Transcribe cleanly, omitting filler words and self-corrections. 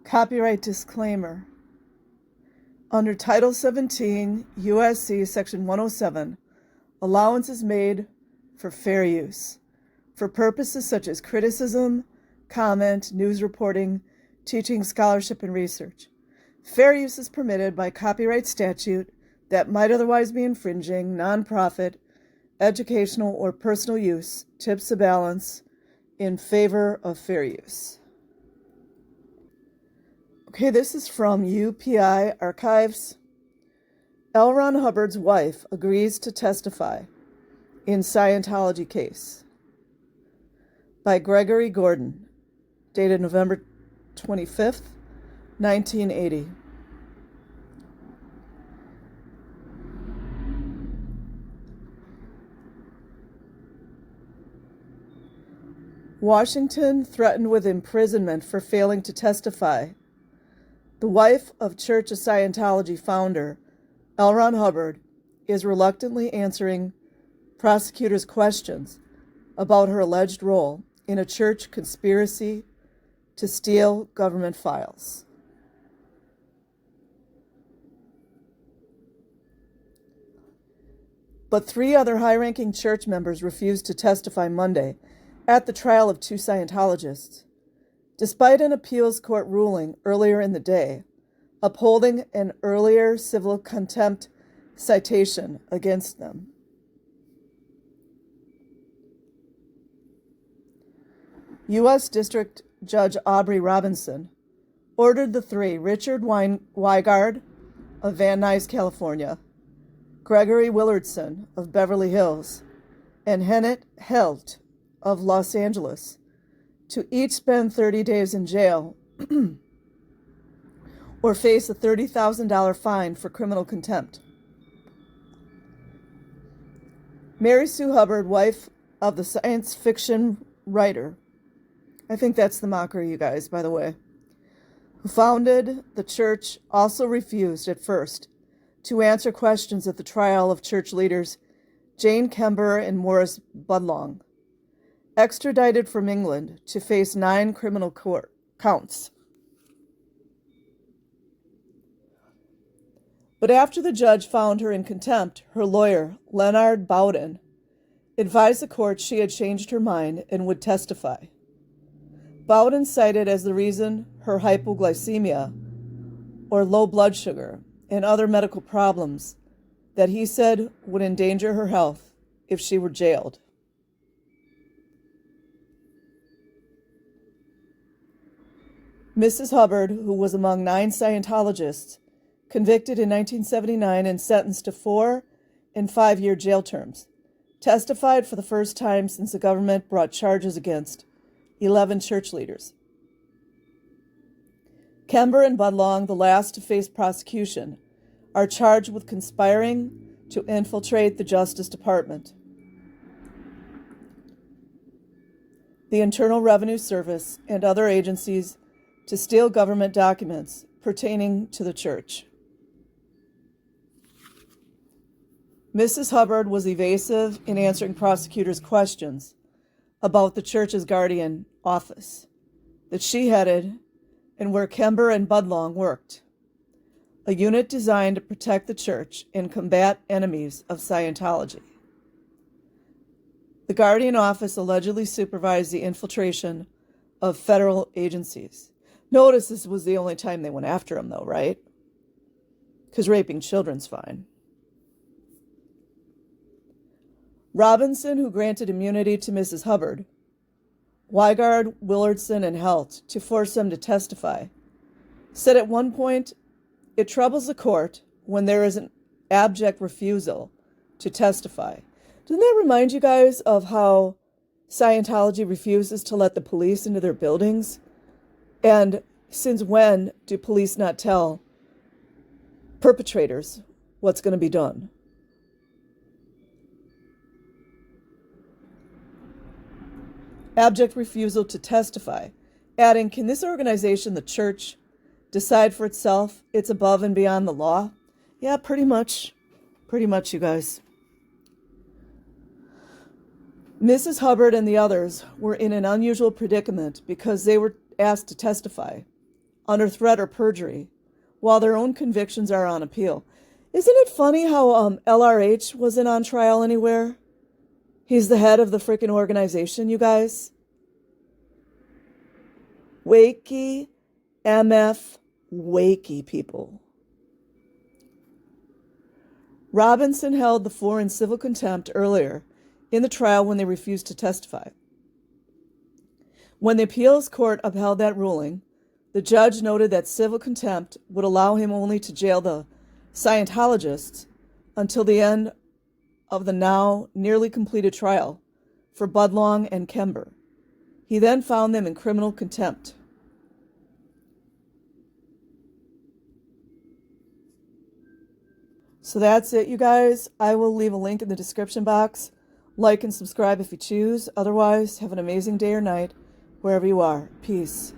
Copyright disclaimer. Under Title 17 U.S.C. Section 107, allowance is made for fair use, for purposes such as criticism, comment, news reporting, teaching, scholarship, and research. Fair use is permitted by copyright statute that might otherwise be infringing. Nonprofit, educational, or personal use tips the balance in favor of fair use. Okay, this is from UPI Archives. L. Ron Hubbard's wife agrees to testify in Scientology case. By Gregory Gordon, dated November 25th, 1980. Washington threatened with imprisonment for failing to testify. The wife of Church of Scientology founder, L. Ron Hubbard, is reluctantly answering prosecutors' questions about her alleged role in a church conspiracy to steal government files. But 3 other high-ranking church members refused to testify Monday at the trial of 2 Scientologists, despite an appeals court ruling earlier in the day upholding an earlier civil contempt citation against them. U.S. District Judge Aubrey Robinson ordered the 3, Richard Weigard of Van Nuys, California, Gregory Willardson of Beverly Hills, and Hennett Helt of Los Angeles, to each spend 30 days in jail or face a $30,000 fine for criminal contempt. Mary Sue Hubbard, wife of the science fiction writer, I think that's the mockery, you guys, by the way, who founded the church, also refused at first to answer questions at the trial of church leaders Jane Kember and Morris Budlong, extradited from England to face 9 criminal court counts. But after the judge found her in contempt, her lawyer, Leonard Bowden, advised the court she had changed her mind and would testify. Bowden cited as the reason her hypoglycemia, or low blood sugar, and other medical problems that he said would endanger her health if she were jailed. Mrs. Hubbard, who was among 9 Scientologists convicted in 1979 and sentenced to 4 and 5-year jail terms, testified for the first time since the government brought charges against 11 church leaders. Kember and Budlong, the last to face prosecution, are charged with conspiring to infiltrate the Justice Department, the Internal Revenue Service, and other agencies to steal government documents pertaining to the church. Mrs. Hubbard was evasive in answering prosecutors' questions about the church's guardian office that she headed and where Kember and Budlong worked, a unit designed to protect the church and combat enemies of Scientology. The guardian office allegedly supervised the infiltration of federal agencies. Notice this was the only time they went after him, though, right? Because raping children's fine. Robinson, who granted immunity to Mrs. Hubbard, Weigard, Willardson, and Helt to force them to testify, said at one point, "It troubles the court when there is an abject refusal to testify." Doesn't that remind you guys of how Scientology refuses to let the police into their buildings? And since when do police not tell perpetrators what's going to be done? Abject refusal to testify, adding, "Can this organization, the church, decide for itself it's above and beyond the law?" Yeah, pretty much, you guys. Mrs. Hubbard and the others were in an unusual predicament because they were asked to testify under threat or perjury, while their own convictions are on appeal. Isn't it funny how LRH wasn't on trial anywhere? He's the head of the freaking organization, you guys. Wakey, MF, wakey people. Robinson held the four in civil contempt earlier in the trial when they refused to testify. When the appeals court upheld that ruling, the judge noted that civil contempt would allow him only to jail the Scientologists until the end of the now nearly completed trial for Budlong and Kember. He then found them in criminal contempt. So that's it, you guys. I will leave a link in the description box. Like and subscribe if you choose. Otherwise, have an amazing day or night wherever you are. Peace.